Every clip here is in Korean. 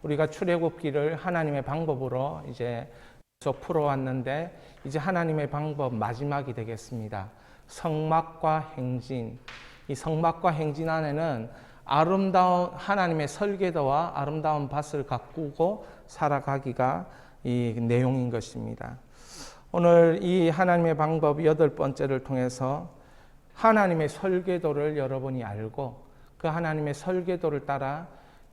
우리가 출애굽기를 하나님의 방법으로 이제 계속 풀어왔는데 이제 하나님의 방법 마지막이 되겠습니다. 성막과 행진. 이 성막과 행진 안에는 아름다운 하나님의 설계도와 아름다운 밭을 가꾸고 살아가기가 이 내용인 것입니다. 오늘 이 하나님의 방법 8번째를 통해서 하나님의 설계도를 여러분이 알고 그 하나님의 설계도를 따라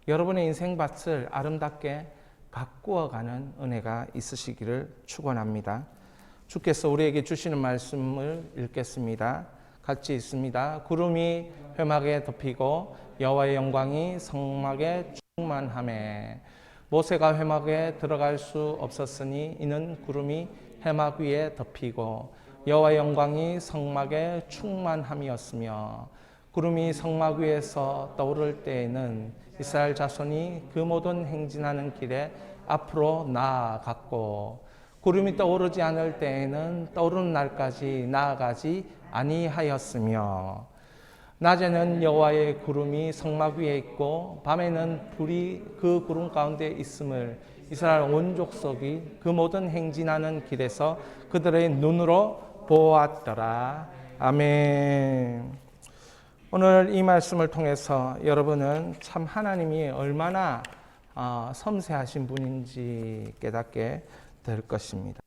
여러분의 인생밭을 아름답게 가꾸어가는 은혜가 있으시기를 축원합니다. 주께서 우리에게 주시는 말씀을 읽겠습니다. 같이 있습니다. 구름이 회막에 덮이고 여호와의 영광이 성막에 충만하매 모세가 회막에 들어갈 수 없었으니 이는 구름이 회막 위에 덮이고 여호와의 영광이 성막에 충만함이었으며 구름이 성막 위에서 떠오를 때에는 이스라엘 자손이 그 모든 행진하는 길에 앞으로 나아갔고 구름이 떠오르지 않을 때에는 떠오르는 날까지 나아가지 아니하였으며 낮에는 여호와의 구름이 성막 위에 있고 밤에는 불이 그 구름 가운데 있음을 이스라엘 온 족속이 그 모든 행진하는 길에서 그들의 눈으로 보았더라. 아멘. 오늘 이 말씀을 통해서 여러분은 참 하나님이 얼마나 섬세하신 분인지 깨닫게 될 것입니다.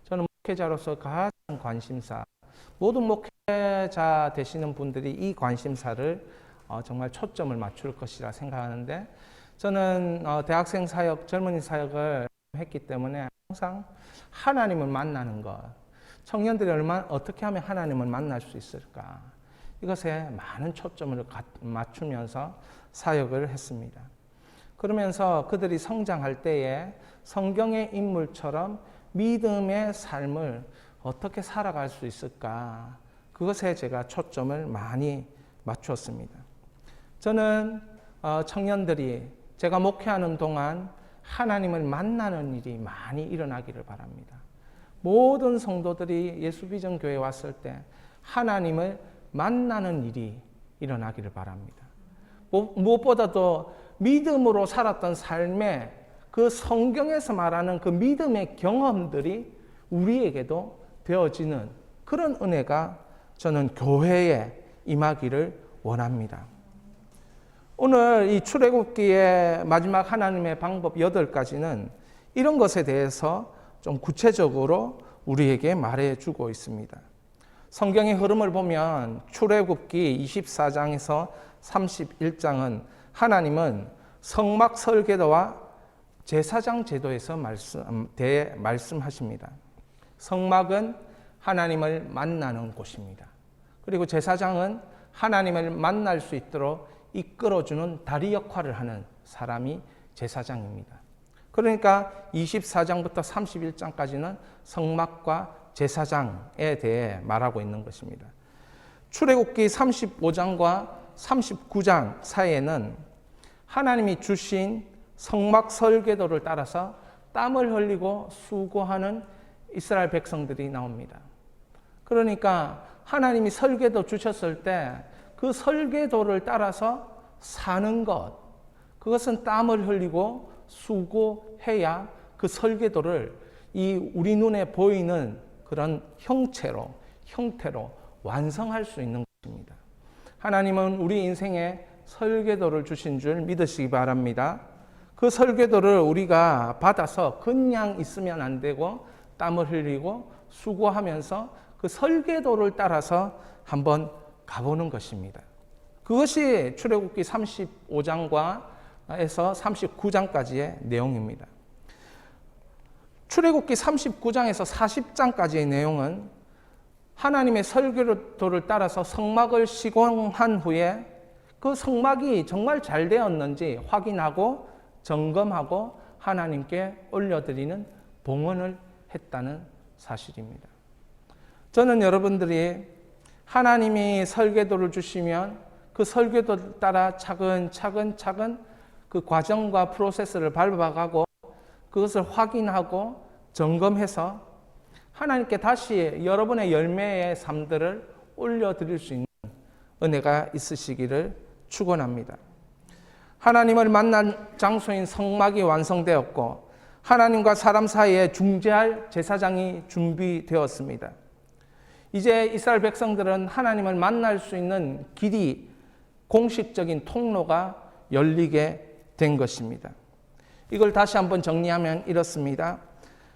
저는 목회자로서 가장 관심사, 모든 목회자 되시는 분들이 이 관심사를 정말 초점을 맞출 것이라 생각하는데 저는 대학생 사역, 젊은이 사역을 했기 때문에 항상 하나님을 만나는 것, 청년들이 어떻게 하면 하나님을 만날 수 있을까, 이것에 많은 초점을 맞추면서 사역을 했습니다. 그러면서 그들이 성장할 때에 성경의 인물처럼 믿음의 삶을 어떻게 살아갈 수 있을까, 그것에 제가 초점을 많이 맞추었습니다. 저는 청년들이 제가 목회하는 동안 하나님을 만나는 일이 많이 일어나기를 바랍니다. 모든 성도들이 예수비전교회에 왔을 때 하나님을 만나는 일이 일어나기를 바랍니다. 무엇보다도 믿음으로 살았던 삶에 그 성경에서 말하는 그 믿음의 경험들이 우리에게도 되어지는 그런 은혜가 저는 교회에 임하기를 원합니다. 오늘 이 출애굽기의 마지막 하나님의 방법 8가지는 이런 것에 대해서 좀 구체적으로 우리에게 말해주고 있습니다. 성경의 흐름을 보면 출애굽기 24장에서 31장은 하나님은 성막 설계도와 제사장 제도에서 말씀하십니다. 성막은 하나님을 만나는 곳입니다. 그리고 제사장은 하나님을 만날 수 있도록 이끌어주는 다리 역할을 하는 사람이 제사장입니다. 그러니까 24장부터 31장까지는 성막과 제사장에 대해 말하고 있는 것입니다. 출애굽기 35장과 39장 사이에는 하나님이 주신 성막 설계도를 따라서 땀을 흘리고 수고하는 이스라엘 백성들이 나옵니다. 그러니까 하나님이 설계도 주셨을 때 그 설계도를 따라서 사는 것, 그것은 땀을 흘리고 수고해야 그 설계도를 이 우리 눈에 보이는 그런 형태로 완성할 수 있는 것입니다. 하나님은 우리 인생에 설계도를 주신 줄 믿으시기 바랍니다. 그 설계도를 우리가 받아서 그냥 있으면 안 되고 땀을 흘리고 수고하면서 그 설계도를 따라서 한번 가보는 것입니다. 그것이 출애굽기 35장과 에서 39장까지의 내용입니다. 출애굽기 39장에서 40장까지의 내용은 하나님의 설계도를 따라서 성막을 시공한 후에 그 성막이 정말 잘 되었는지 확인하고 점검하고 하나님께 올려드리는 봉헌을 했다는 사실입니다. 저는 여러분들이 하나님이 설계도를 주시면 그 설계도를 따라 차근차근 그 과정과 프로세스를 밟아가고 그것을 확인하고 점검해서 하나님께 다시 여러분의 열매의 삶들을 올려드릴 수 있는 은혜가 있으시기를 축원합니다. 하나님을 만난 장소인 성막이 완성되었고 하나님과 사람 사이에 중재할 제사장이 준비되었습니다. 이제 이스라엘 백성들은 하나님을 만날 수 있는 길이, 공식적인 통로가 열리게 된 것입니다. 이걸 다시 한번 정리하면 이렇습니다.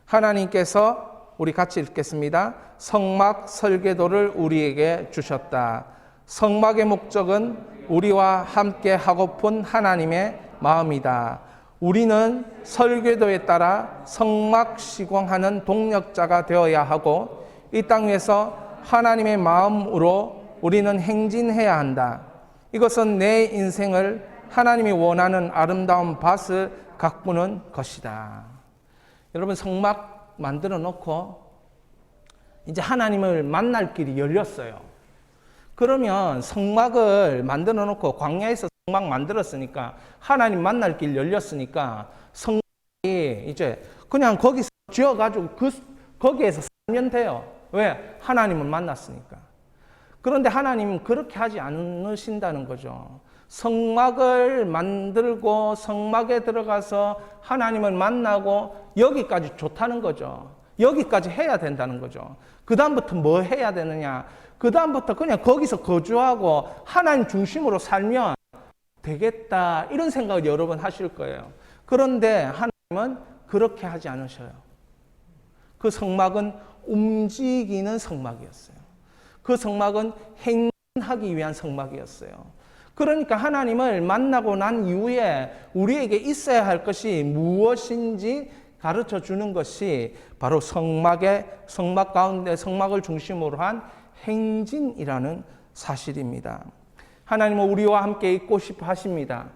하나님께서, 우리 같이 읽겠습니다. 성막 설계도를 우리에게 주셨다. 성막의 목적은 우리와 함께 하고픈 하나님의 마음이다. 우리는 설계도에 따라 성막 시공하는 동력자가 되어야 하고 이 땅 위에서 하나님의 마음으로 우리는 행진해야 한다. 이것은 내 인생을 하나님이 원하는 아름다운 밭을 가꾸는 것이다. 여러분, 성막 만들어 놓고 이제 하나님을 만날 길이 열렸어요. 그러면 성막을 만들어 놓고 광야에서 성막 만들었으니까 하나님 만날 길 열렸으니까 성막이 이제 그냥 거기서 지어가지고 거기에서 살면 돼요. 왜? 하나님을 만났으니까. 그런데 하나님은 그렇게 하지 않으신다는 거죠. 성막을 만들고 성막에 들어가서 하나님을 만나고 여기까지 좋다는 거죠. 여기까지 해야 된다는 거죠. 그 다음부터 뭐 해야 되느냐? 그 다음부터 그냥 거기서 거주하고 하나님 중심으로 살면 되겠다, 이런 생각을 여러 번 하실 거예요. 그런데 하나님은 그렇게 하지 않으셔요. 그 성막은 움직이는 성막이었어요. 그 성막은 행하기 위한 성막이었어요. 그러니까 하나님을 만나고 난 이후에 우리에게 있어야 할 것이 무엇인지 가르쳐 주는 것이 바로 성막 가운데 성막을 중심으로 한 행진이라는 사실입니다. 하나님은 우리와 함께 있고 싶어 하십니다.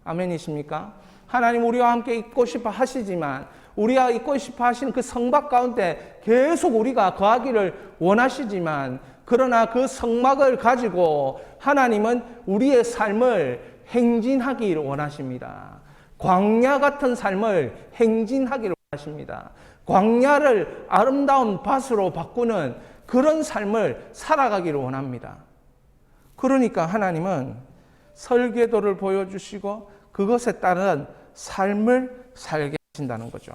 아멘이십니까? 하나님 우리와 함께 있고 싶어 하시지만 우리가 있고 싶어 하시는 그 성막 가운데 계속 우리가 거하기를 원하시지만, 그러나 그 성막을 가지고 하나님은 우리의 삶을 행진하기를 원하십니다. 광야 같은 삶을 행진하기를 원하십니다. 광야를 아름다운 밭으로 바꾸는 그런 삶을 살아가기를 원합니다. 그러니까 하나님은 설계도를 보여주시고 그것에 따른 삶을 살게 하신다는 거죠.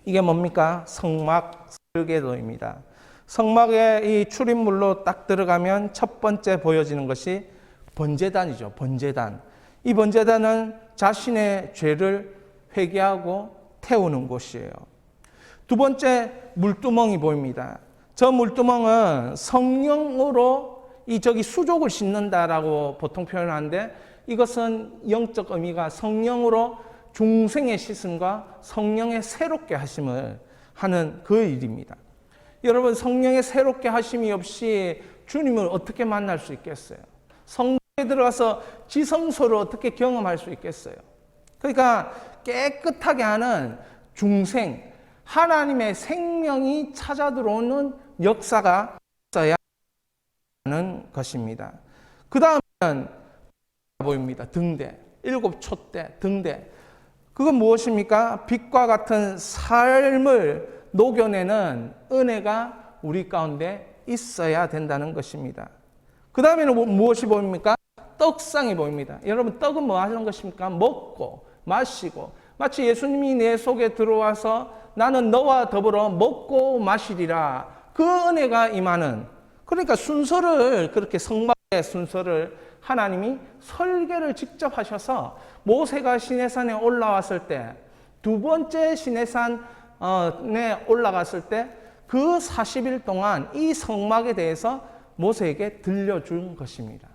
이게 뭡니까? 성막 설계도입니다. 성막의 이 출입물로 딱 들어가면 첫 번째 보여지는 것이 번제단이죠. 번제단. 이 번제단은 자신의 죄를 회개하고 태우는 곳이에요. 두 번째, 물두멍이 보입니다. 저 물두멍은 성령으로 저기 수족을 씻는다라고 보통 표현하는데, 이것은 영적 의미가 성령으로 중생의 씻음과 성령의 새롭게 하심을 하는 그 일입니다. 여러분, 성령의 새롭게 하심이 없이 주님을 어떻게 만날 수 있겠어요? 성령에 들어가서 지성소를 어떻게 경험할 수 있겠어요? 그러니까 깨끗하게 하는 중생, 하나님의 생명이 찾아 들어오는 역사가 있어야 하는 것입니다. 그 다음은 보입니다. 등대, 7촛대, 등대. 그건 무엇입니까? 빛과 같은 삶을 녹여내는 은혜가 우리 가운데 있어야 된다는 것입니다. 그 다음에는 무엇이 보입니까? 떡상이 보입니다. 여러분, 떡은 뭐 하는 것입니까? 먹고 마시고, 마치 예수님이 내 속에 들어와서 나는 너와 더불어 먹고 마시리라, 그 은혜가 임하는, 그러니까 순서를, 그렇게 성막의 순서를 하나님이 설계를 직접 하셔서 모세가 시내산에 올라왔을 때, 두 번째 시내산에 올라갔을 때 그 40일 동안 이 성막에 대해서 모세에게 들려준 것입니다.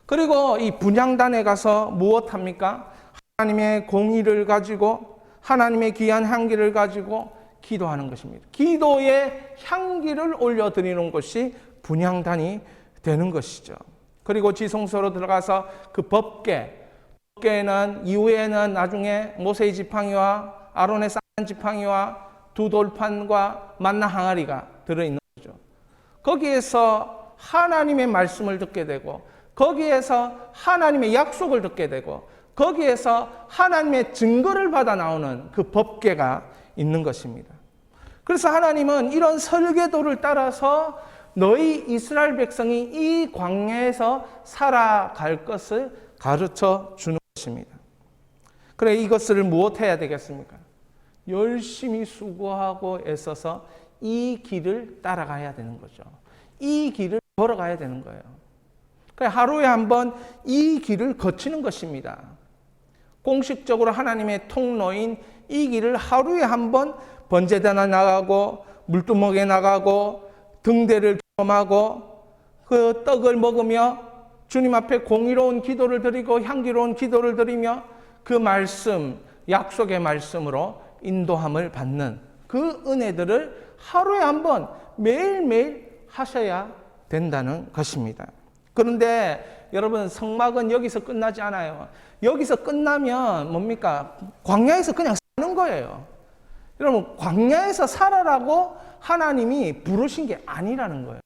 그리고 이 분향단에 가서 무엇합니까? 하나님의 공의를 가지고, 하나님의 귀한 향기를 가지고 기도하는 것입니다. 기도의 향기를 올려드리는 것이 분향단이 되는 것이죠. 그리고 지성소로 들어가서 그 법궤는 이후에는 나중에 모세의 지팡이와 아론의 쌍난 지팡이와 두 돌판과 만나 항아리가 들어있는 거죠. 거기에서 하나님의 말씀을 듣게 되고, 거기에서 하나님의 약속을 듣게 되고, 거기에서 하나님의 증거를 받아 나오는 그 법궤가 있는 것입니다. 그래서 하나님은 이런 설계도를 따라서 너희 이스라엘 백성이 이 광야에서 살아갈 것을 가르쳐 주는 것입니다. 그래, 이것을 무엇해야 되겠습니까? 열심히 수고하고 애써서 이 길을 따라가야 되는 거죠. 이 길을 걸어가야 되는 거예요. 그래, 하루에 한 번 이 길을 거치는 것입니다. 공식적으로 하나님의 통로인 이 길을 하루에 한 번 번제단에 나가고 물두멍에 나가고 등대를 겸하고 그 떡을 먹으며 주님 앞에 공의로운 기도를 드리고 향기로운 기도를 드리며 그 말씀, 약속의 말씀으로 인도함을 받는 그 은혜들을 하루에 한 번 매일매일 하셔야 된다는 것입니다. 그런데 여러분, 성막은 여기서 끝나지 않아요. 여기서 끝나면 뭡니까? 광야에서 그냥 사는 거예요. 여러분, 광야에서 살아라고 하나님이 부르신 게 아니라는 거예요.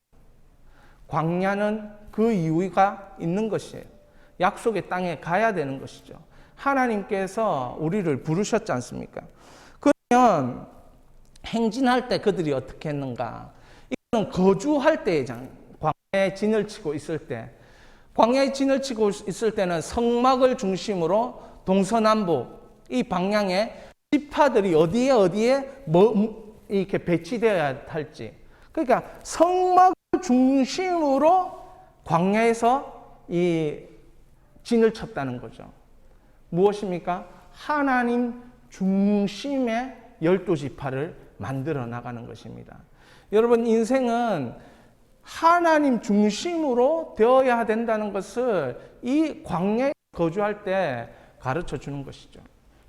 광야는 그 이유가 있는 것이에요. 약속의 땅에 가야 되는 것이죠. 하나님께서 우리를 부르셨지 않습니까? 그러면 행진할 때 그들이 어떻게 했는가? 이거는 거주할 때잖아요. 광야에 진을 치고 있을 때. 광야에 진을 치고 있을 때는 성막을 중심으로 동서남북 이 방향에 지파들이 어디에 이렇게 배치되어야 할지. 그러니까 성막을 중심으로 광야에서 이 진을 쳤다는 거죠. 무엇입니까? 하나님 중심의 12지파를 만들어 나가는 것입니다. 여러분, 인생은 하나님 중심으로 되어야 된다는 것을 이 광야에 거주할 때 가르쳐 주는 것이죠.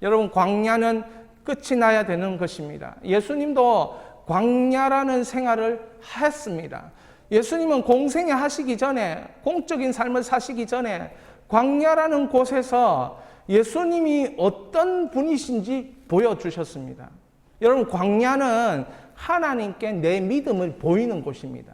여러분, 광야는 끝이 나야 되는 것입니다. 예수님도 광야라는 생활을 했습니다. 예수님은 공생애 하시기 전에, 공적인 삶을 사시기 전에 광야라는 곳에서 예수님이 어떤 분이신지 보여주셨습니다. 여러분, 광야는 하나님께 내 믿음을 보이는 곳입니다.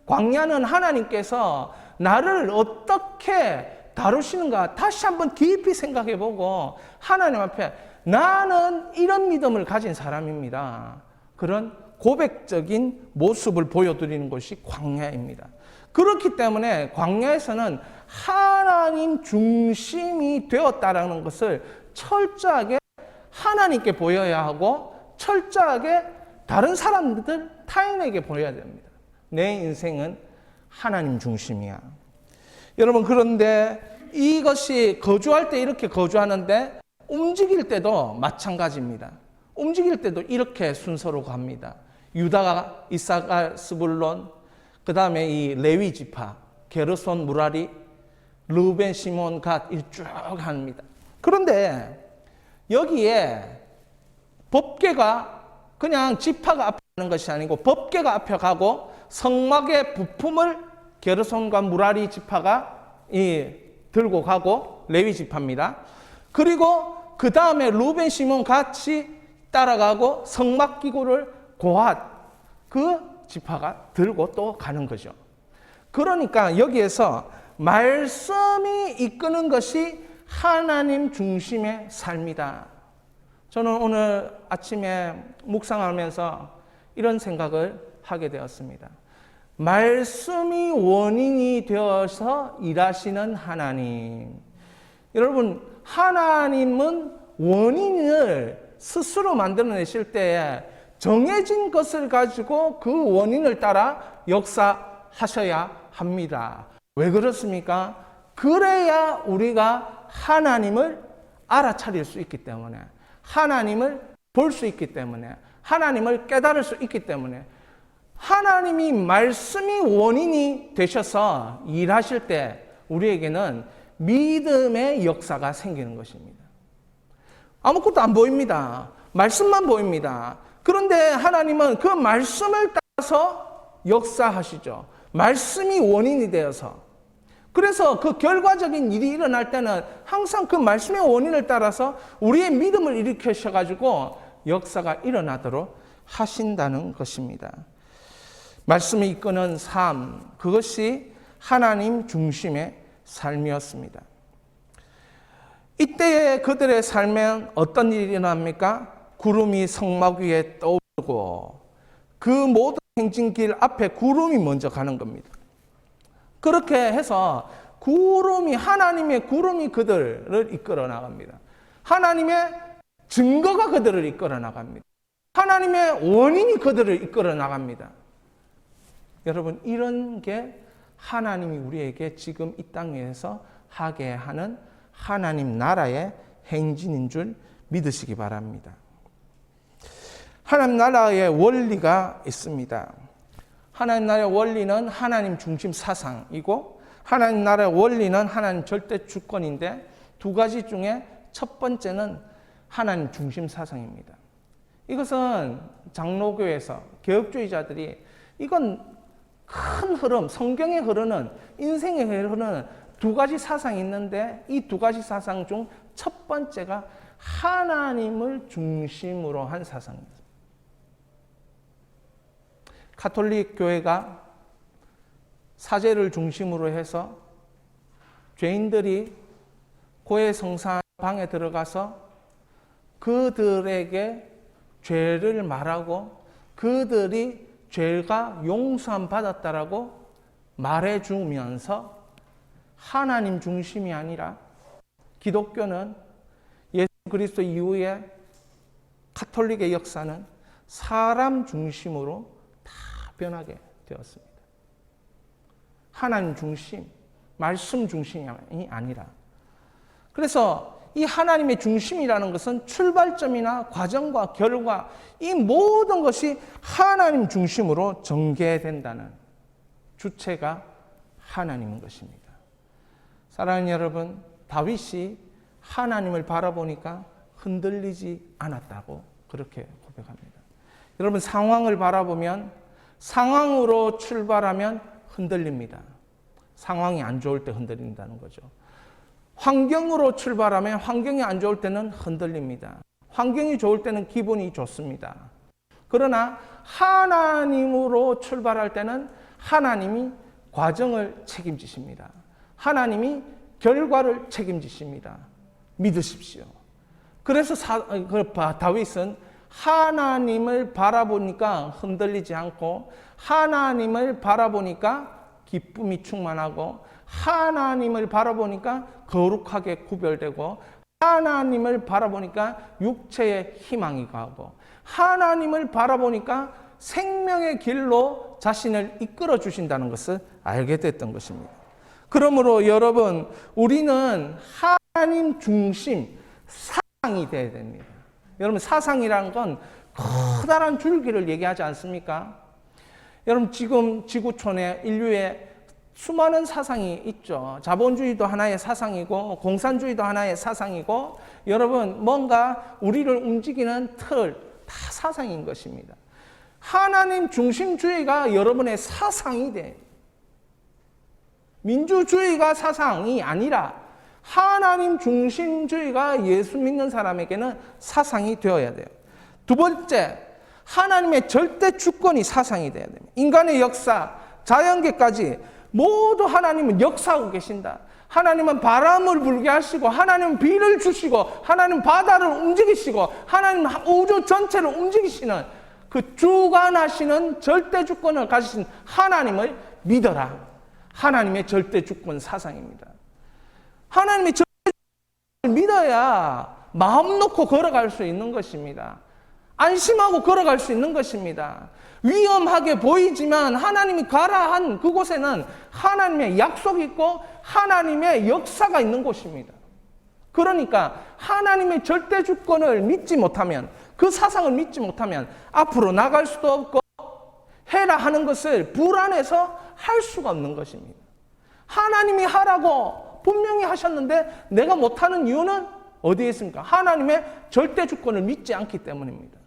광야는 하나님께서 나를 어떻게 다루시는가 다시 한번 깊이 생각해보고 하나님 앞에 나는 이런 믿음을 가진 사람입니다. 그런 고백적인 모습을 보여드리는 것이 광야입니다. 그렇기 때문에 광야에서는 하나님 중심이 되었다라는 것을 철저하게 하나님께 보여야 하고 철저하게 다른 사람들, 타인에게 보여야 됩니다. 내 인생은 하나님 중심이야. 여러분, 그런데 이것이 거주할 때 이렇게 거주하는데 움직일 때도 마찬가지입니다. 움직일 때도 이렇게 순서로 갑니다. 유다가 이사갈 스불론, 그 다음에 이 레위 지파, 게르손 무라리, 르우벤 시몬 갓 쭉 합니다. 그런데 여기에 법궤가 그냥 지파가 앞에 가는 것이 아니고 법궤가 앞에 가고 성막의 부품을 게르손과 무라리 지파가 들고 가고 레위 지파입니다. 그리고 그 다음에 르우벤 시몬 같이 따라가고 성막 기구를 고핫 그 지파가 들고 또 가는 거죠. 그러니까 여기에서 말씀이 이끄는 것이 하나님 중심의 삶이다. 저는 오늘 아침에 묵상하면서 이런 생각을 하게 되었습니다. 말씀이 원인이 되어서 일하시는 하나님. 여러분, 하나님은 원인을 스스로 만들어내실 때에 정해진 것을 가지고 그 원인을 따라 역사하셔야 합니다. 왜 그렇습니까? 그래야 우리가 하나님을 알아차릴 수 있기 때문에, 하나님을 볼 수 있기 때문에, 하나님을 깨달을 수 있기 때문에, 하나님이 말씀이 원인이 되셔서 일하실 때 우리에게는 믿음의 역사가 생기는 것입니다. 아무것도 안 보입니다. 말씀만 보입니다. 그런데 하나님은 그 말씀을 따라서 역사하시죠. 말씀이 원인이 되어서. 그래서 그 결과적인 일이 일어날 때는 항상 그 말씀의 원인을 따라서 우리의 믿음을 일으키셔가지고 역사가 일어나도록 하신다는 것입니다. 말씀이 이끄는 삶, 그것이 하나님 중심의 삶이었습니다. 이때에 그들의 삶엔 어떤 일이 일어납니까? 구름이 성막 위에 떠오르고 그 모든 행진길 앞에 구름이 먼저 가는 겁니다. 그렇게 해서 하나님의 구름이 그들을 이끌어 나갑니다. 하나님의 증거가 그들을 이끌어 나갑니다. 하나님의 원인이 그들을 이끌어 나갑니다. 여러분, 이런 게 하나님이 우리에게 지금 이 땅에서 하게 하는 하나님 나라의 행진인 줄 믿으시기 바랍니다. 하나님 나라의 원리가 있습니다. 하나님 나라의 원리는 하나님 중심 사상이고, 하나님 나라의 원리는 하나님 절대 주권인데, 두 가지 중에 첫 번째는 하나님 중심 사상입니다. 이것은 장로교에서 개혁주의자들이 이건 큰 흐름, 성경에 흐르는, 인생에 흐르는 두 가지 사상이 있는데, 이 두 가지 사상 중 첫 번째가 하나님을 중심으로 한 사상입니다. 가톨릭 교회가 사제를 중심으로 해서 죄인들이 고해 성산 방에 들어가서 그들에게 죄를 말하고 그들이 죄가 용서함 받았다라고 말해주면서 하나님 중심이 아니라, 기독교는 예수 그리스도 이후에 가톨릭의 역사는 사람 중심으로 다 변하게 되었습니다. 하나님 중심, 말씀 중심이 아니라. 그래서 이 하나님의 중심이라는 것은 출발점이나 과정과 결과, 이 모든 것이 하나님 중심으로 전개된다는 주체가 하나님인 것입니다. 사랑하는 여러분, 다윗이 하나님을 바라보니까 흔들리지 않았다고 그렇게 고백합니다. 여러분, 상황을 바라보면, 상황으로 출발하면 흔들립니다. 상황이 안 좋을 때 흔들린다는 거죠. 환경으로 출발하면 환경이 안 좋을 때는 흔들립니다. 환경이 좋을 때는 기분이 좋습니다. 그러나 하나님으로 출발할 때는 하나님이 과정을 책임지십니다. 하나님이 결과를 책임지십니다. 믿으십시오. 그래서 다윗은 하나님을 바라보니까 흔들리지 않고, 하나님을 바라보니까 기쁨이 충만하고, 하나님을 바라보니까 거룩하게 구별되고, 하나님을 바라보니까 육체의 희망이 가고, 하나님을 바라보니까 생명의 길로 자신을 이끌어 주신다는 것을 알게 됐던 것입니다. 그러므로 여러분, 우리는 하나님 중심 사상이 되어야 됩니다. 여러분, 사상이라는 건 커다란 줄기를 얘기하지 않습니까? 여러분, 지금 지구촌에 인류의 수많은 사상이 있죠. 자본주의도 하나의 사상이고, 공산주의도 하나의 사상이고, 여러분, 뭔가 우리를 움직이는 틀, 다 사상인 것입니다. 하나님 중심주의가 여러분의 사상이 돼. 민주주의가 사상이 아니라 하나님 중심주의가 예수 믿는 사람에게는 사상이 되어야 돼요. 두 번째, 하나님의 절대 주권이 사상이 되어야 됩니다. 인간의 역사, 자연계까지 모두 하나님은 역사하고 계신다. 하나님은 바람을 불게 하시고, 하나님은 비를 주시고, 하나님은 바다를 움직이시고, 하나님은 우주 전체를 움직이시는 그 주관하시는 절대 주권을 가지신 하나님을 믿어라. 하나님의 절대 주권 사상입니다. 하나님의 절대 주권을 믿어야 마음 놓고 걸어갈 수 있는 것입니다. 안심하고 걸어갈 수 있는 것입니다. 위험하게 보이지만 하나님이 가라 한 그곳에는 하나님의 약속이 있고 하나님의 역사가 있는 곳입니다. 그러니까 하나님의 절대 주권을 믿지 못하면, 그 사상을 믿지 못하면 앞으로 나갈 수도 없고 해라 하는 것을 불안해서 할 수가 없는 것입니다. 하나님이 하라고 분명히 하셨는데 내가 못하는 이유는 어디에 있습니까? 하나님의 절대 주권을 믿지 않기 때문입니다.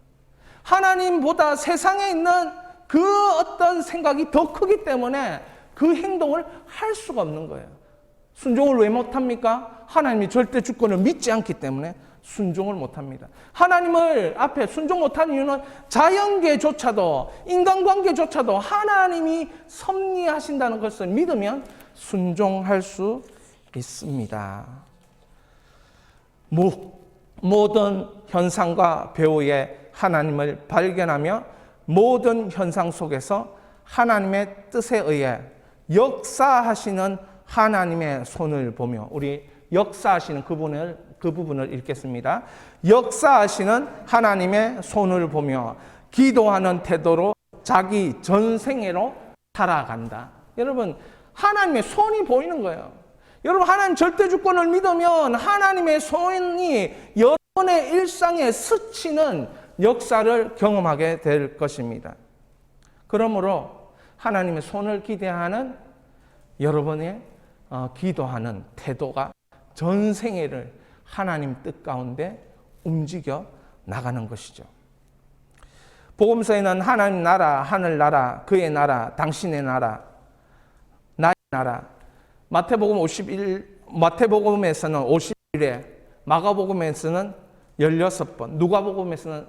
하나님보다 세상에 있는 그 어떤 생각이 더 크기 때문에 그 행동을 할 수가 없는 거예요. 순종을 왜 못합니까? 하나님이 절대 주권을 믿지 않기 때문에 순종을 못합니다. 하나님을 앞에 순종 못하는 이유는 자연계조차도, 인간관계조차도 하나님이 섭리하신다는 것을 믿으면 순종할 수 있습니다. 모든 현상과 배후에 하나님을 발견하며 모든 현상 속에서 하나님의 뜻에 의해 역사하시는 하나님의 손을 보며, 우리 역사하시는 그 부분을 읽겠습니다. 역사하시는 하나님의 손을 보며 기도하는 태도로 자기 전생애로 살아간다. 여러분, 하나님의 손이 보이는 거예요. 여러분, 하나님 절대 주권을 믿으면 하나님의 손이 여러분의 일상에 스치는 역사를 경험하게 될 것입니다. 그러므로 하나님의 손을 기대하는 여러분의 기도하는 태도가 전생애를 하나님 뜻 가운데 움직여 나가는 것이죠. 복음서에는 하나님 나라, 하늘나라, 그의 나라, 당신의 나라, 나의 나라, 마태복음에서는 51회, 마가복음에서는 16번, 누가복음에서는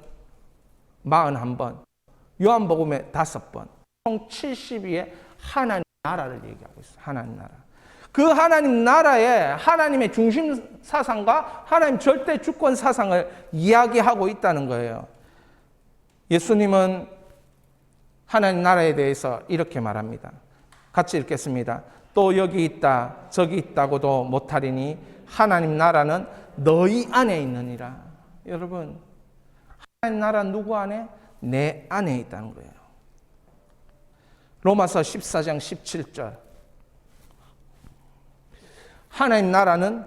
41번, 요한복음에 5번, 총 72의 하나님 나라를 얘기하고 있어요. 하나님 나라. 그 하나님 나라에 하나님의 중심 사상과 하나님 절대 주권 사상을 이야기하고 있다는 거예요. 예수님은 하나님 나라에 대해서 이렇게 말합니다. 같이 읽겠습니다. 또 여기 있다 저기 있다고도 못하리니 하나님 나라는 너희 안에 있느니라. 여러분, 하나님 나라는 누구 안에? 내 안에 있다는 거예요. 로마서 14장 17절. 하나님 나라는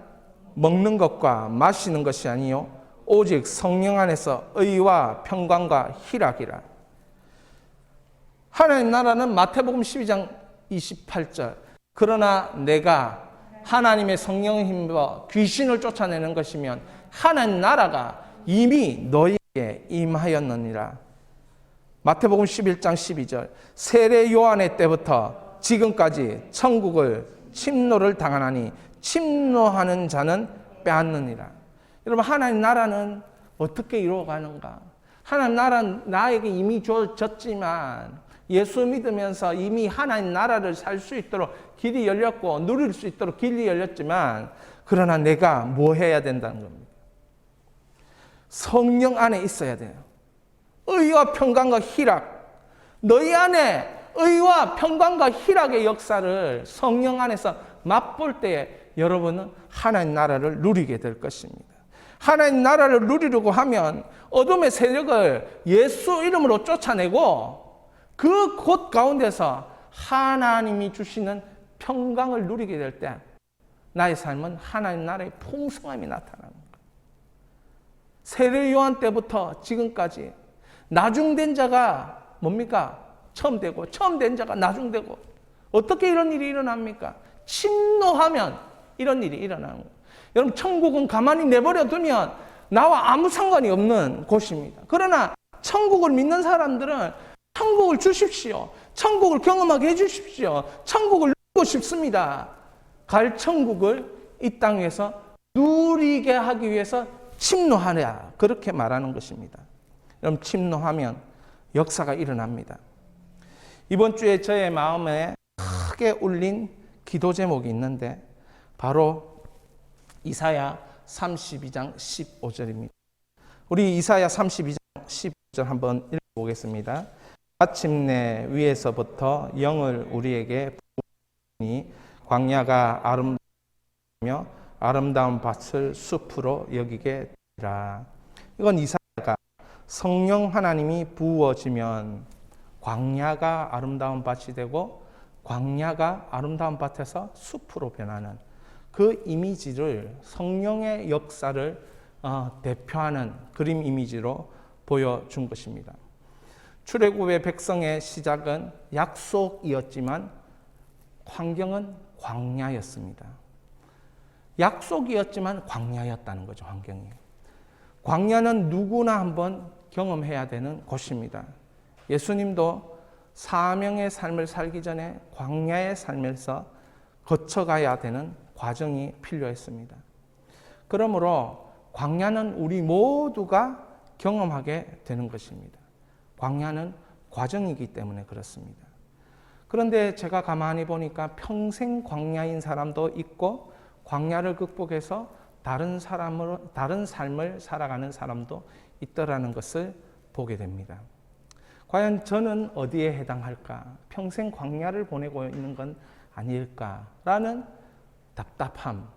먹는 것과 마시는 것이 아니요 오직 성령 안에서 의와 평강과 희락이라. 하나님 나라는 마태복음 12장 28절. 그러나 내가 하나님의 성령을 힘입어 귀신을 쫓아내는 것이면 하나님 나라가 이미 너희에게 임하였느니라. 마태복음 11장 12절. 세례 요한의 때부터 지금까지 천국을 침노를 당하나니 침노하는 자는 빼앗느니라. 여러분, 하나님 나라는 어떻게 이루어가는가? 하나님 나라는 나에게 이미 주어졌지만 예수 믿으면서 이미 하나님 나라를 살 수 있도록 길이 열렸고 누릴 수 있도록 길이 열렸지만, 그러나 내가 뭐 해야 된다는 겁니다. 성령 안에 있어야 돼요. 의와 평강과 희락. 너희 안에 의와 평강과 희락의 역사를 성령 안에서 맛볼 때에 여러분은 하나님 나라를 누리게 될 것입니다. 하나님 나라를 누리려고 하면 어둠의 세력을 예수 이름으로 쫓아내고 그 곳 가운데서 하나님이 주시는 평강을 누리게 될 때 나의 삶은 하나님 나라의 풍성함이 나타나는 거예요. 세례 요한 때부터 지금까지 나중된 자가 뭡니까? 처음 되고, 처음 된 자가 나중되고. 어떻게 이런 일이 일어납니까? 침노하면 이런 일이 일어나는 거예요. 여러분, 천국은 가만히 내버려 두면 나와 아무 상관이 없는 곳입니다. 그러나 천국을 믿는 사람들은 천국을 주십시오. 천국을 경험하게 해주십시오. 천국을 누리고 싶습니다. 갈 천국을 이 땅에서 누리게 하기 위해서 침노하랴. 그렇게 말하는 것입니다. 여러분, 침노하면 역사가 일어납니다. 이번 주에 저의 마음에 크게 울린 기도 제목이 있는데 바로 이사야 32장 15절입니다. 우리 이사야 32장 15절 한번 읽어보겠습니다. 마침내 위에서부터 영을 우리에게 부으니 광야가 아름다우며 아름다운 밭을 숲으로 여기게 되리라. 이건 이사야가 성령 하나님이 부어지면 광야가 아름다운 밭이 되고 광야가 아름다운 밭에서 숲으로 변하는 그 이미지를, 성령의 역사를 대표하는 그림 이미지로 보여준 것입니다. 출애굽의 백성의 시작은 약속이었지만 환경은 광야였습니다. 약속이었지만 광야였다는 거죠, 환경이. 광야는 누구나 한번 경험해야 되는 곳입니다. 예수님도 사명의 삶을 살기 전에 광야의 삶에서 거쳐가야 되는 과정이 필요했습니다. 그러므로 광야는 우리 모두가 경험하게 되는 것입니다. 광야는 과정이기 때문에 그렇습니다. 그런데 제가 가만히 보니까 평생 광야인 사람도 있고 광야를 극복해서 다른 삶을 살아가는 사람도 있더라는 것을 보게 됩니다. 과연 저는 어디에 해당할까? 평생 광야를 보내고 있는 건 아닐까라는 답답함,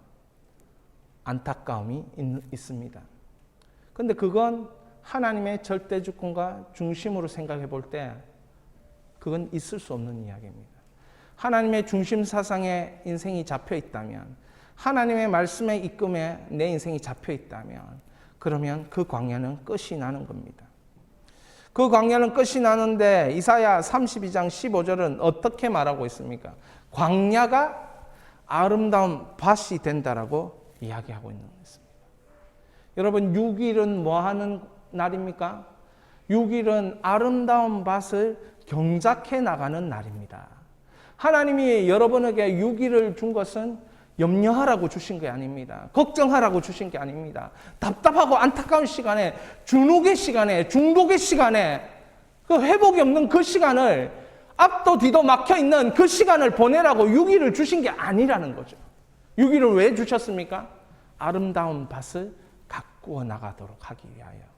안타까움이 있습니다. 그런데 그건 하나님의 절대 주권과 중심으로 생각해 볼 때 그건 있을 수 없는 이야기입니다. 하나님의 중심 사상에 인생이 잡혀 있다면, 하나님의 말씀의 이끌림에 내 인생이 잡혀 있다면, 그러면 그 광야는 끝이 나는 겁니다. 그 광야는 끝이 나는데 이사야 32장 15절은 어떻게 말하고 있습니까? 광야가 아름다운 밭이 된다라고 이야기하고 있는 것입니다. 여러분, 6일은 뭐 하는 날입니까? 6일은 아름다운 밭을 경작해 나가는 날입니다. 하나님이 여러분에게 6일을 준 것은 염려하라고 주신 게 아닙니다. 걱정하라고 주신 게 아닙니다. 답답하고 안타까운 시간에, 중독의 시간에, 그 회복이 없는 그 시간을, 앞도 뒤도 막혀 있는 그 시간을 보내라고 6일을 주신 게 아니라는 거죠. 6일을 왜 주셨습니까? 아름다운 밭을 가꾸어 나가도록 하기 위하여.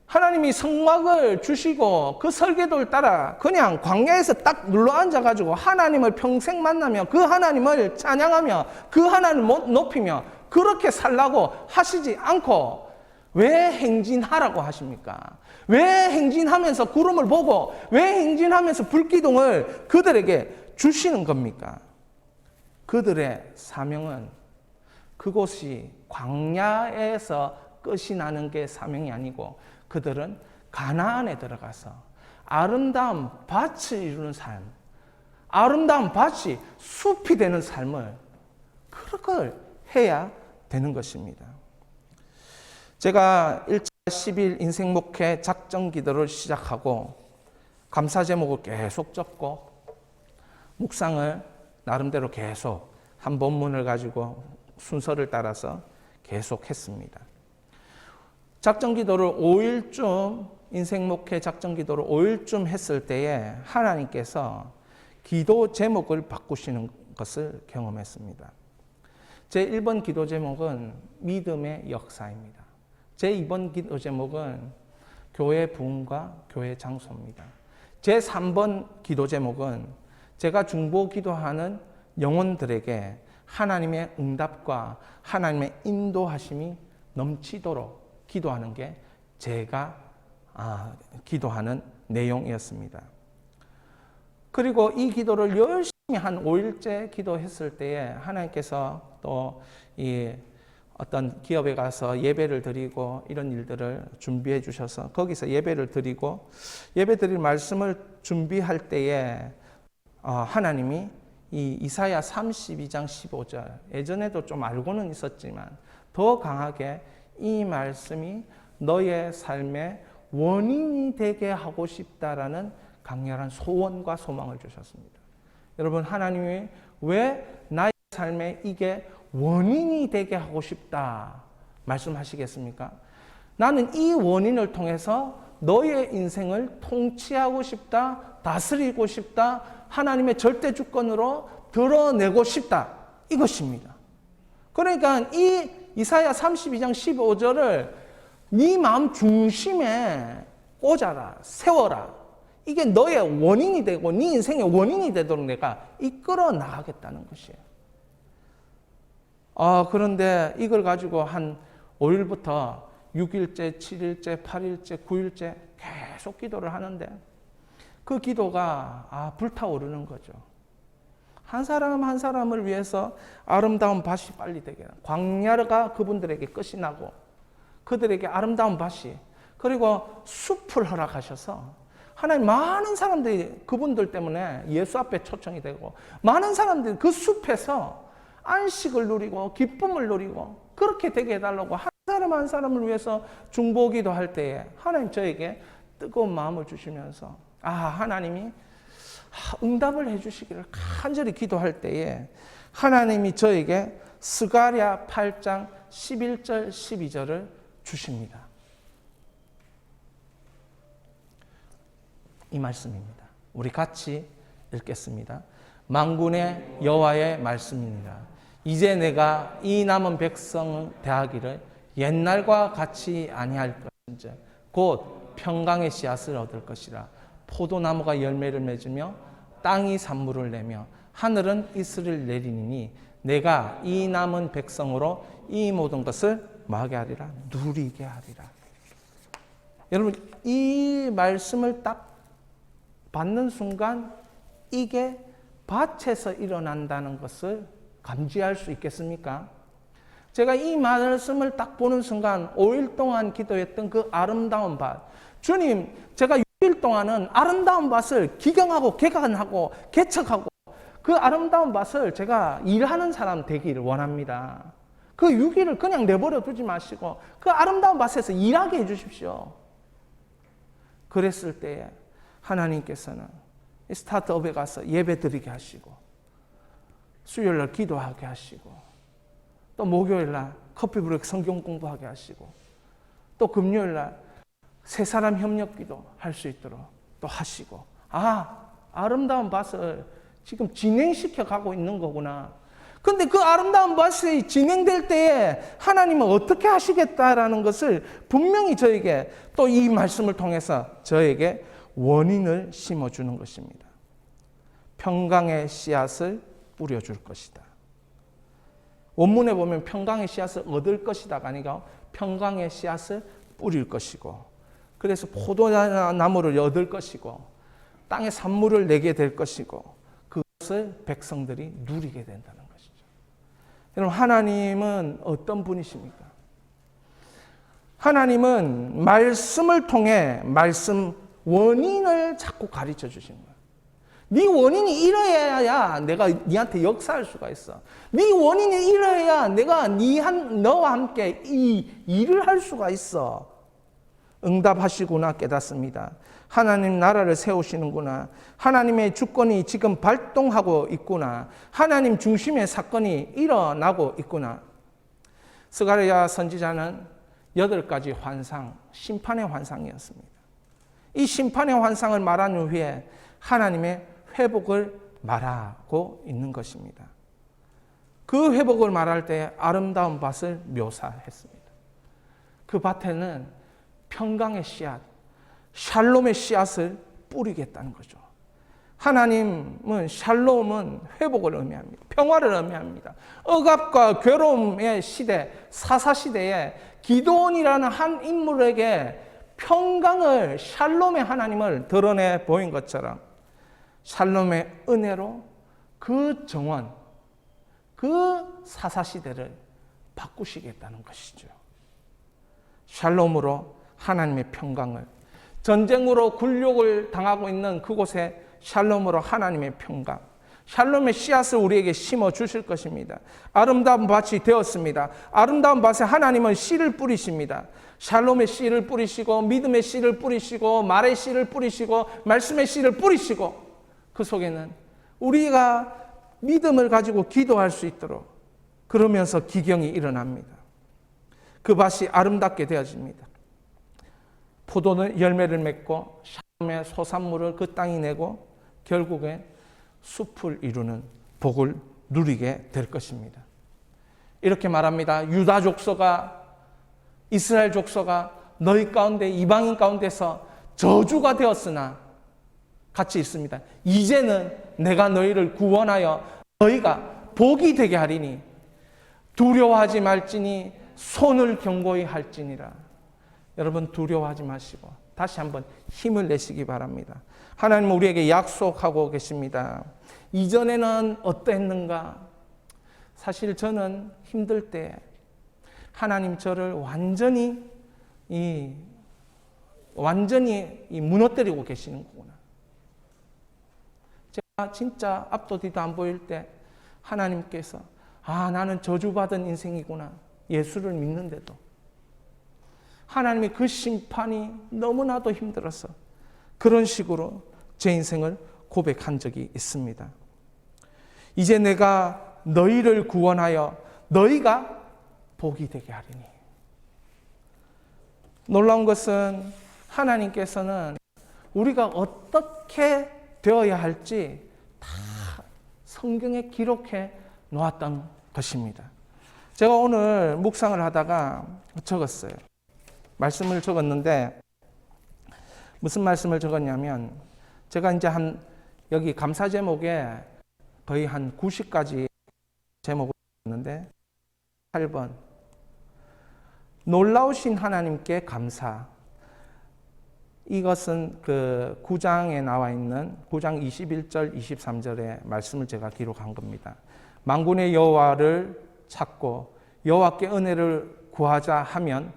하나님이 성막을 주시고 그 설계도를 따라 그냥 광야에서 딱 눌러앉아가지고 하나님을 평생 만나며 그 하나님을 찬양하며 그 하나님을 높이며 그렇게 살라고 하시지 않고 왜 행진하라고 하십니까? 왜 행진하면서 구름을 보고 왜 행진하면서 불기둥을 그들에게 주시는 겁니까? 그들의 사명은 그곳이 광야에서 끝이 나는 게 사명이 아니고 그들은 가나안에 들어가서 아름다운 밭을 이루는 삶, 아름다운 밭이 숲이 되는 삶을 그걸 해야 되는 것입니다. 제가 1차 10일 인생 목회 작정 기도를 시작하고 감사 제목을 계속 적고 묵상을 나름대로 계속 한 본문을 가지고 순서를 따라서 계속 했습니다. 작정 기도를 5일쯤, 인생 목회 작정 기도를 5일쯤 했을 때에 하나님께서 기도 제목을 바꾸시는 것을 경험했습니다. 제 1번 기도 제목은 믿음의 역사입니다. 제 2번 기도 제목은 교회 부흥과 교회 장소입니다. 제 3번 기도 제목은 제가 중보 기도하는 영혼들에게 하나님의 응답과 하나님의 인도하심이 넘치도록 기도하는 게 제가 기도하는 내용이었습니다. 그리고 이 기도를 열심히 한 5일째 기도했을 때에 하나님께서 또 이 어떤 기업에 가서 예배를 드리고 이런 일들을 준비해 주셔서 거기서 예배를 드리고 예배 드릴 말씀을 준비할 때에 하나님이 이 이사야 32장 15절, 예전에도 좀 알고는 있었지만 더 강하게 이 말씀이 너의 삶의 원인이 되게 하고 싶다라는 강렬한 소원과 소망을 주셨습니다. 여러분, 하나님이 왜 나의 삶에 이게 원인이 되게 하고 싶다 말씀하시겠습니까? 나는 이 원인을 통해서 너의 인생을 통치하고 싶다, 다스리고 싶다, 하나님의 절대 주권으로 드러내고 싶다, 이것입니다. 그러니까 이 이사야 32장 15절을 네 마음 중심에 꽂아라, 세워라. 이게 너의 원인이 되고 네 인생의 원인이 되도록 내가 이끌어 나가겠다는 것이에요. 그런데 이걸 가지고 한 5일부터 6일째, 7일째, 8일째, 9일째 계속 기도를 하는데 그 기도가 불타오르는 거죠. 한 사람 한 사람을 위해서 아름다운 밭이 빨리 되게, 광야가 그분들에게 끝이 나고 그들에게 아름다운 밭이, 그리고 숲을 허락하셔서 하나님 많은 사람들이 그분들 때문에 예수 앞에 초청이 되고 많은 사람들이 그 숲에서 안식을 누리고 기쁨을 누리고 그렇게 되게 해달라고 한 사람 한 사람을 위해서 중보기도 할 때에 하나님 저에게 뜨거운 마음을 주시면서 하나님이 응답을 해주시기를 간절히 기도할 때에 하나님이 저에게 스가랴 8장 11절 12절을 주십니다. 이 말씀입니다. 우리 같이 읽겠습니다. 만군의 여호와의 말씀이니라. 이제 내가 이 남은 백성을 대하기를 옛날과 같이 아니할 것인즉 곧 평강의 씨앗을 얻을 것이라. 포도나무가 열매를 맺으며 땅이 산물을 내며 하늘은 이슬을 내리니 내가 이 남은 백성으로 이 모든 것을 뭐하게 하리라? 누리게 하리라. 여러분, 이 말씀을 딱 받는 순간 이게 밭에서 일어난다는 것을 감지할 수 있겠습니까? 제가 이 말씀을 딱 보는 순간 5일 동안 기도했던 그 아름다운 밭, 주님, 제가 6일 동안은 아름다운 밭을 기경하고 개간하고 개척하고 그 아름다운 밭을 제가 일하는 사람 되기를 원합니다. 그 6일을 그냥 내버려 두지 마시고 그 아름다운 밭에서 일하게 해주십시오. 그랬을 때에 하나님께서는 스타트업에 가서 예배 드리게 하시고 수요일날 기도하게 하시고 또 목요일날 커피 브레이크 성경 공부하게 하시고 또 금요일날 세 사람 협력기도 할 수 있도록 또 하시고, 아름다운 밭을 지금 진행시켜 가고 있는 거구나. 근데 그 아름다운 밭이 진행될 때에 하나님은 어떻게 하시겠다라는 것을 분명히 저에게 또 이 말씀을 통해서 저에게 원인을 심어주는 것입니다. 평강의 씨앗을 뿌려줄 것이다. 원문에 보면 평강의 씨앗을 얻을 것이다가 아니라 평강의 씨앗을 뿌릴 것이고, 그래서 포도나무를 얻을 것이고 땅에 산물을 내게 될 것이고 그것을 백성들이 누리게 된다는 것이죠. 여러분, 하나님은 어떤 분이십니까? 하나님은 말씀을 통해 말씀 원인을 자꾸 가르쳐 주시는 거예요. 네 원인이 이러해야 내가 네한테 역사할 수가 있어. 네 원인이 이러해야 내가 너와 함께 이 일을 할 수가 있어. 응답하시구나 깨닫습니다. 하나님 나라를 세우시는구나. 하나님의 주권이 지금 발동하고 있구나. 하나님 중심의 사건이 일어나고 있구나. 스가랴 선지자는 8가지 환상, 심판의 환상이었습니다. 이 심판의 환상을 말한 후에 하나님의 회복을 말하고 있는 것입니다. 그 회복을 말할 때 아름다운 밭을 묘사했습니다. 그 밭에는 평강의 씨앗, 샬롬의 씨앗을 뿌리겠다는 거죠. 하나님은 샬롬은 회복을 의미합니다. 평화를 의미합니다. 억압과 괴로움의 시대, 사사시대에 기드온이라는 한 인물에게 평강을, 샬롬의 하나님을 드러내 보인 것처럼 샬롬의 은혜로 그 정원, 그 사사시대를 바꾸시겠다는 것이죠. 샬롬으로 하나님의 평강을, 전쟁으로 굴욕을 당하고 있는 그곳에 샬롬으로 하나님의 평강, 샬롬의 씨앗을 우리에게 심어 주실 것입니다. 아름다운 밭이 되었습니다. 아름다운 밭에 하나님은 씨를 뿌리십니다. 샬롬의 씨를 뿌리시고 믿음의 씨를 뿌리시고 말의 씨를 뿌리시고 말씀의 씨를 뿌리시고 그 속에는 우리가 믿음을 가지고 기도할 수 있도록, 그러면서 기경이 일어납니다. 그 밭이 아름답게 되어집니다. 포도는 열매를 맺고 샬롬의 소산물을 그 땅이 내고 결국에 숲을 이루는 복을 누리게 될 것입니다. 이렇게 말합니다. 유다 족속아, 이스라엘 족속아, 너희 가운데 이방인 가운데서 저주가 되었으나 같이 있습니다. 이제는 내가 너희를 구원하여 너희가 복이 되게 하리니 두려워하지 말지니 손을 견고히 할지니라. 여러분, 두려워하지 마시고 다시 한번 힘을 내시기 바랍니다. 하나님은 우리에게 약속하고 계십니다. 이전에는 어떠했는가? 사실 저는 힘들 때 하나님 저를 완전히 무너뜨리고 계시는 거구나. 제가 진짜 앞도 뒤도 안 보일 때 하나님께서 나는 저주받은 인생이구나. 예수를 믿는데도 하나님의 그 심판이 너무나도 힘들어서 그런 식으로 제 인생을 고백한 적이 있습니다. 이제 내가 너희를 구원하여 너희가 복이 되게 하리니. 놀라운 것은 하나님께서는 우리가 어떻게 되어야 할지 다 성경에 기록해 놓았던 것입니다. 제가 오늘 묵상을 하다가 적었어요. 말씀을 적었는데 무슨 말씀을 적었냐면 제가 이제 여기 감사 제목에 거의 한 90가지 제목을 썼는데 8번 놀라우신 하나님께 감사. 이것은 그 9장에 나와 있는 9장 21절 23절의 말씀을 제가 기록한 겁니다. 만군의 여호와를 찾고 여호와께 은혜를 구하자 하면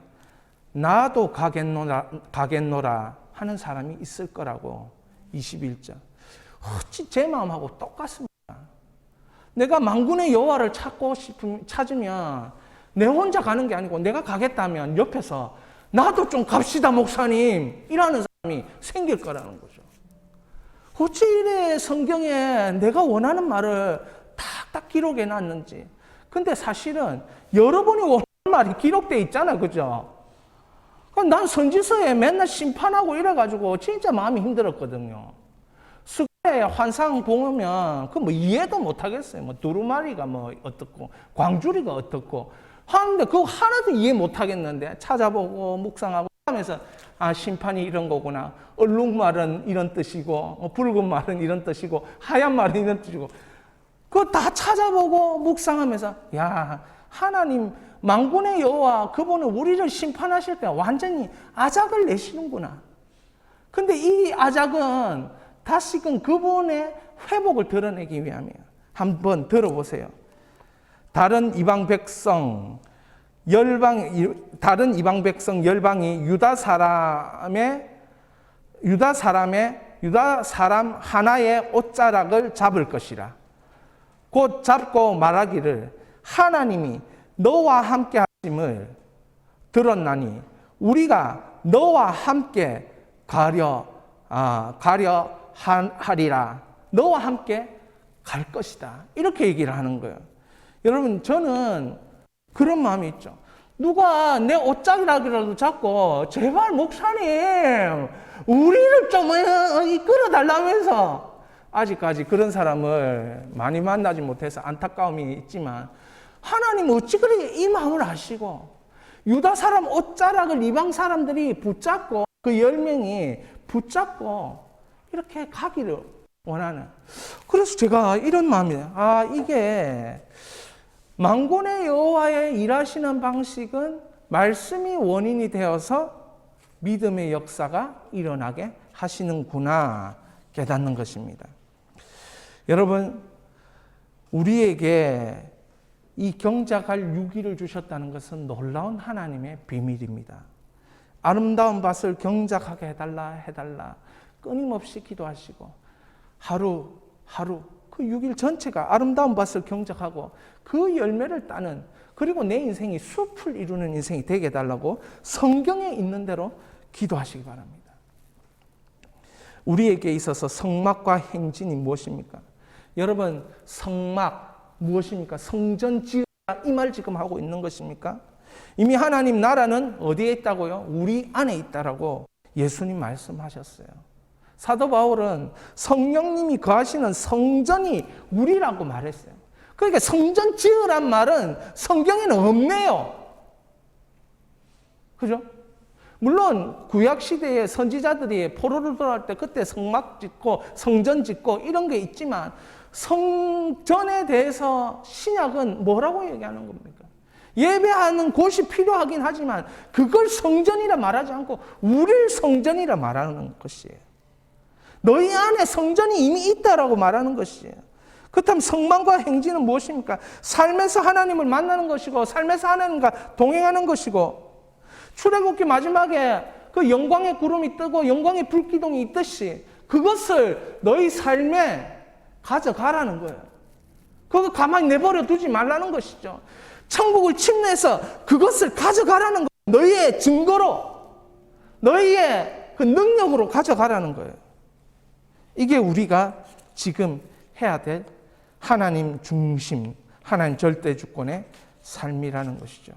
나도 가겠노라 하는 사람이 있을 거라고. 21절. 어찌 제 마음하고 똑같습니다. 내가 만군의 여호와를 찾으면 내 혼자 가는 게 아니고 내가 가겠다면 옆에서 나도 좀 갑시다 목사님 이라는 사람이 생길 거라는 거죠. 어찌 이래 성경에 내가 원하는 말을 탁탁 기록해 놨는지. 근데 사실은 여러분이 원하는 말이 기록돼 있잖아, 그죠? 난 선지서에 맨날 심판하고 이래가지고 진짜 마음이 힘들었거든요. 스가랴 환상 보면 그 뭐 이해도 못 하겠어요. 뭐 두루마리가 뭐 어떻고 광주리가 어떻고 하는데 그거 하나도 이해 못 하겠는데 찾아보고 묵상하고 하면서 아, 심판이 이런 거구나. 얼룩말은 이런 뜻이고 붉은 말은 이런 뜻이고 하얀 말은 이런 뜻이고 그거 다 찾아보고 묵상하면서 야, 하나님 만군의 여호와 그분은 우리를 심판하실 때 완전히 아작을 내시는구나. 근데 이 아작은 다시금 그분의 회복을 드러내기 위함이에요. 한번 들어보세요. 다른 이방 백성 열방이 유다 사람 하나의 옷자락을 잡을 것이라. 곧 잡고 말하기를 하나님이 너와 함께 하심을 들었나니 우리가 너와 함께 가려 하리라. 너와 함께 갈 것이다. 이렇게 얘기를 하는 거예요. 여러분, 저는 그런 마음이 있죠. 누가 내 옷자락이라도 잡고 제발 목사님 우리를 좀 이끌어달라면서 아직까지 그런 사람을 많이 만나지 못해서 안타까움이 있지만 하나님 어찌 그렇게 이 마음을 아시고 유다 사람 옷자락을 이방 사람들이 붙잡고 그 10명이 붙잡고 이렇게 가기를 원하는. 그래서 제가 이런 마음이에요. 아, 이게 만군의 여호와의 일하시는 방식은 말씀이 원인이 되어서 믿음의 역사가 일어나게 하시는구나 깨닫는 것입니다. 여러분, 우리에게 이 경작할 유기를 주셨다는 것은 놀라운 하나님의 비밀입니다. 아름다운 밭을 경작하게 해달라 끊임없이 기도하시고 하루 그 6일 전체가 아름다운 밭을 경작하고 그 열매를 따는, 그리고 내 인생이 숲을 이루는 인생이 되게 해달라고 성경에 있는 대로 기도하시기 바랍니다. 우리에게 있어서 성막과 행진이 무엇입니까? 여러분, 성막 무엇입니까? 성전 지으라 이 말 지금 하고 있는 것입니까? 이미 하나님 나라는 어디에 있다고요? 우리 안에 있다라고 예수님 말씀하셨어요. 사도 바울은 성령님이 거하시는 성전이 우리라고 말했어요. 그러니까 성전 지으란 말은 성경에는 없네요. 그죠? 물론 구약시대에 선지자들이 포로를 돌아갈 때 그때 성막 짓고 성전 짓고 이런 게 있지만 성전에 대해서 신약은 뭐라고 얘기하는 겁니까? 예배하는 곳이 필요하긴 하지만 그걸 성전이라 말하지 않고 우리를 성전이라 말하는 것이에요. 너희 안에 성전이 이미 있다라고 말하는 것이에요. 그렇다면 성망과 행진은 무엇입니까? 삶에서 하나님을 만나는 것이고 삶에서 하나님과 동행하는 것이고 출애굽기 마지막에 그 영광의 구름이 뜨고 영광의 불기둥이 있듯이 그것을 너희 삶에 가져가라는 거예요. 그거 가만히 내버려 두지 말라는 것이죠. 천국을 침례해서 그것을 가져가라는 거예요. 너희의 증거로, 너희의 그 능력으로 가져가라는 거예요. 이게 우리가 지금 해야 될 하나님 중심, 하나님 절대 주권의 삶이라는 것이죠.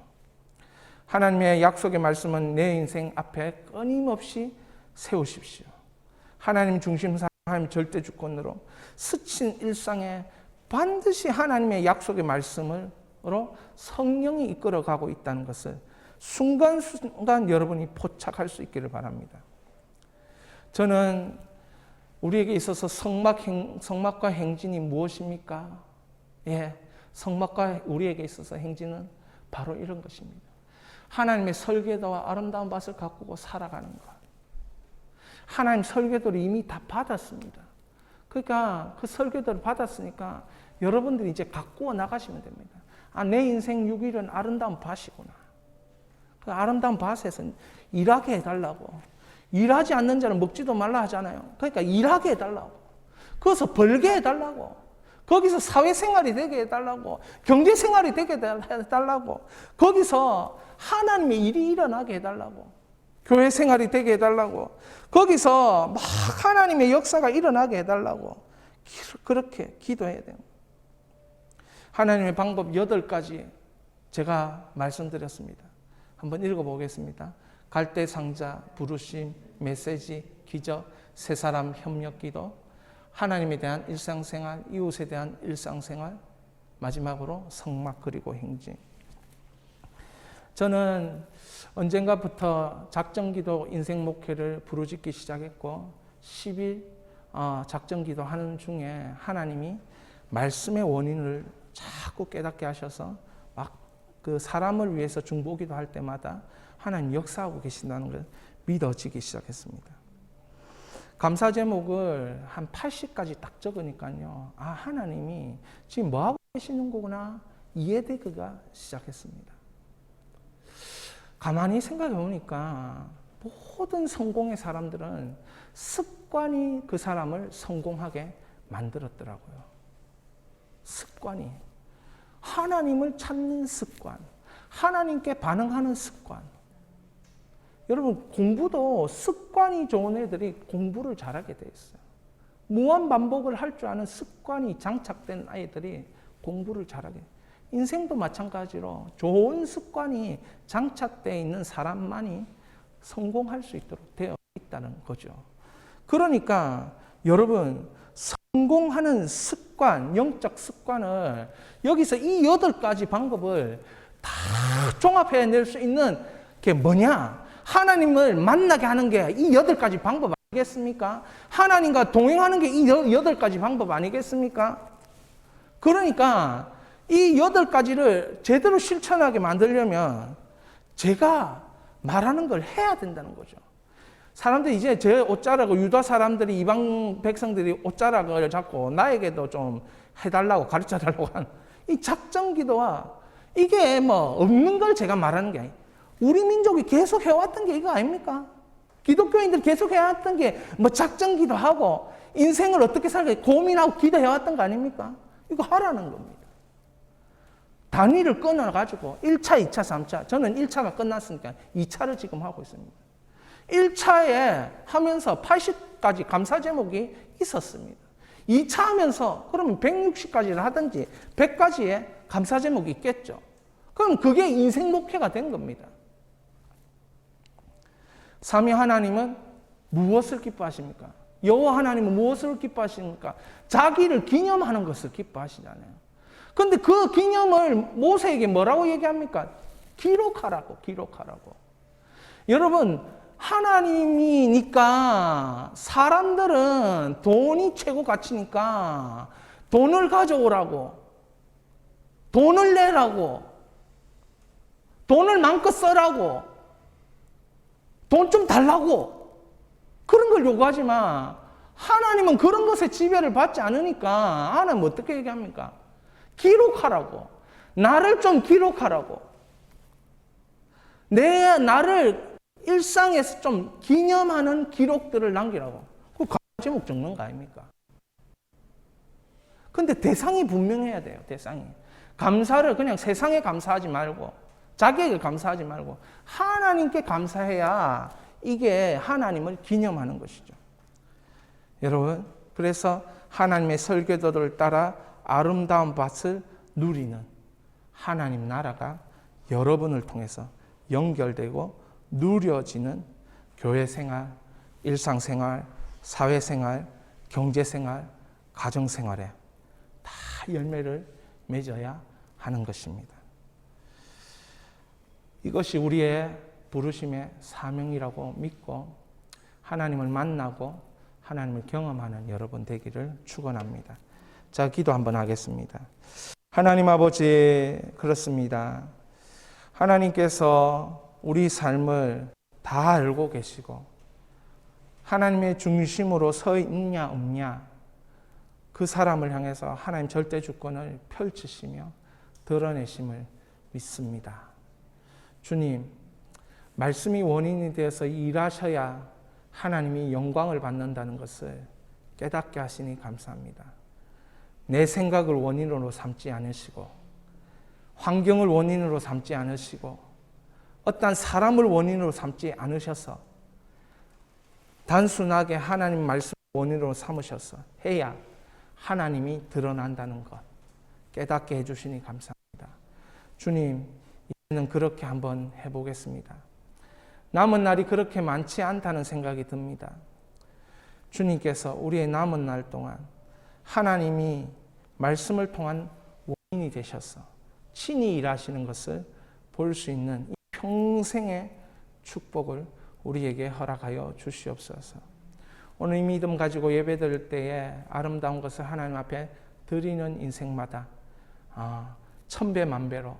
하나님의 약속의 말씀은 내 인생 앞에 끊임없이 세우십시오. 하나님 중심 삶, 하나님 절대 주권으로 스친 일상에 반드시 하나님의 약속의 말씀으로 성령이 이끌어가고 있다는 것을 순간순간 여러분이 포착할 수 있기를 바랍니다. 저는 우리에게 있어서 성막과 행진이 무엇입니까? 예, 성막과 우리에게 있어서 행진은 바로 이런 것입니다. 하나님의 설계도와 아름다운 밭을 가꾸고 살아가는 것. 하나님 설계도를 이미 다 받았습니다. 그러니까 그 설계도를 받았으니까 여러분들이 이제 가꾸어 나가시면 됩니다. 아, 내 인생 6일은 아름다운 밭이구나. 그 아름다운 밭에서 일하게 해달라고. 일하지 않는 자는 먹지도 말라 하잖아요. 그러니까 일하게 해달라고. 거기서 벌게 해달라고. 거기서 사회생활이 되게 해달라고. 경제생활이 되게 해달라고. 거기서 하나님의 일이 일어나게 해달라고. 교회 생활이 되게 해달라고. 거기서 막 하나님의 역사가 일어나게 해달라고. 그렇게 기도해야 돼요. 하나님의 방법 8가지 제가 말씀드렸습니다. 한번 읽어보겠습니다. 갈대 상자, 부르심, 메시지, 기적, 세 사람 협력 기도, 하나님에 대한 일상생활, 이웃에 대한 일상생활, 마지막으로 성막 그리고 행진. 저는 언젠가부터 작정기도 인생 목회를 부르짖기 시작했고 10일 작정기도 하는 중에 하나님이 말씀의 원인을 자꾸 깨닫게 하셔서 막 그 사람을 위해서 중보기도 할 때마다 하나님 역사하고 계신다는 걸 믿어지기 시작했습니다. 감사 제목을 한 80까지 딱 적으니까요. 아, 하나님이 지금 뭐하고 계시는 거구나 이해되기가 시작했습니다. 가만히 생각해 보니까 모든 성공의 사람들은 습관이 그 사람을 성공하게 만들었더라고요. 습관이. 하나님을 찾는 습관. 하나님께 반응하는 습관. 여러분, 공부도 습관이 좋은 애들이 공부를 잘하게 돼 있어요. 무한 반복을 할 줄 아는 습관이 장착된 아이들이 공부를 잘하게 돼요. 인생도 마찬가지로 좋은 습관이 장착되어 있는 사람만이 성공할 수 있도록 되어 있다는 거죠. 그러니까 여러분, 성공하는 습관, 영적 습관을 여기서 이 8가지 방법을 다 종합해낼 수 있는 게 뭐냐? 하나님을 만나게 하는 게 이 8가지 방법 아니겠습니까? 하나님과 동행하는 게 이 8가지 방법 아니겠습니까? 그러니까 이 8가지를 제대로 실천하게 만들려면 제가 말하는 걸 해야 된다는 거죠. 사람들이 이제 제 옷자락을 유다 사람들이 이방 백성들이 옷자락을 잡고 나에게도 좀 해달라고 가르쳐달라고 하는 이 작정기도와 이게 뭐 없는 걸 제가 말하는 게 아니에요. 우리 민족이 계속 해왔던 게 이거 아닙니까? 기독교인들 계속 해왔던 게 뭐 작정기도하고 인생을 어떻게 살까 고민하고 기도해왔던 거 아닙니까? 이거 하라는 겁니다. 단위를 끊어가지고 1차, 2차, 3차. 저는 1차가 끝났으니까 2차를 지금 하고 있습니다. 1차에 하면서 80가지 감사 제목이 있었습니다. 2차 하면서 그러면 160가지를 하든지 100가지의 감사 제목이 있겠죠. 그럼 그게 인생 목회가 된 겁니다. 삼위 하나님은 무엇을 기뻐하십니까? 여호와 하나님은 무엇을 기뻐하십니까? 자기를 기념하는 것을 기뻐하시잖아요. 그런데 그 기념을 모세에게 뭐라고 얘기합니까? 기록하라고, 기록하라고. 여러분, 하나님이니까 사람들은 돈이 최고 가치니까 돈을 가져오라고, 돈을 내라고, 돈을 마음껏 써라고, 돈 좀 달라고 그런 걸 요구하지만 하나님은 그런 것에 지배를 받지 않으니까 하나님은 어떻게 얘기합니까? 기록하라고. 나를 좀 기록하라고. 나를 일상에서 좀 기념하는 기록들을 남기라고. 그 제목 적는 거 아닙니까? 근데 대상이 분명해야 돼요. 대상이. 감사를 그냥 세상에 감사하지 말고 자기에게 감사하지 말고 하나님께 감사해야 이게 하나님을 기념하는 것이죠. 여러분, 그래서 하나님의 설계도를 따라 아름다운 밭을 누리는 하나님 나라가 여러분을 통해서 연결되고 누려지는 교회 생활, 일상생활, 사회생활, 경제생활, 가정생활에 다 열매를 맺어야 하는 것입니다. 이것이 우리의 부르심의 사명이라고 믿고 하나님을 만나고 하나님을 경험하는 여러분 되기를 축원합니다. 자, 기도 한번 하겠습니다. 하나님 아버지, 그렇습니다. 하나님께서 우리 삶을 다 알고 계시고 하나님의 중심으로 서 있냐 없냐 그 사람을 향해서 하나님 절대 주권을 펼치시며 드러내심을 믿습니다. 주님, 말씀이 원인이 되어서 일하셔야 하나님이 영광을 받는다는 것을 깨닫게 하시니 감사합니다. 내 생각을 원인으로 삼지 않으시고 환경을 원인으로 삼지 않으시고 어떤 사람을 원인으로 삼지 않으셔서 단순하게 하나님 말씀을 원인으로 삼으셔서 해야 하나님이 드러난다는 것 깨닫게 해주시니 감사합니다. 주님, 이제는 그렇게 한번 해보겠습니다. 남은 날이 그렇게 많지 않다는 생각이 듭니다. 주님께서 우리의 남은 날 동안 하나님이 말씀을 통한 원인이 되셔서 친히 일하시는 것을 볼 수 있는 이 평생의 축복을 우리에게 허락하여 주시옵소서. 오늘 이 믿음 가지고 예배드릴 때에 아름다운 것을 하나님 앞에 드리는 인생마다 1000배 만배로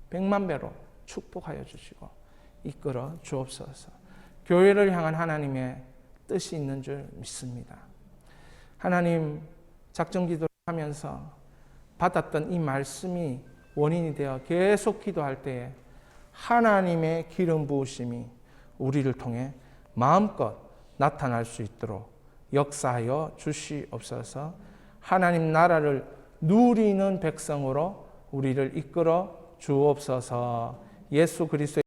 100만 배로 축복하여 주시고 이끌어 주옵소서. 교회를 향한 하나님의 뜻이 있는 줄 믿습니다. 하나님, 작정기도를 하면서 받았던 이 말씀이 원인이 되어 계속 기도할 때에 하나님의 기름 부으심이 우리를 통해 마음껏 나타날 수 있도록 역사하여 주시옵소서. 하나님 나라를 누리는 백성으로 우리를 이끌어 주옵소서. 예수 그리스도의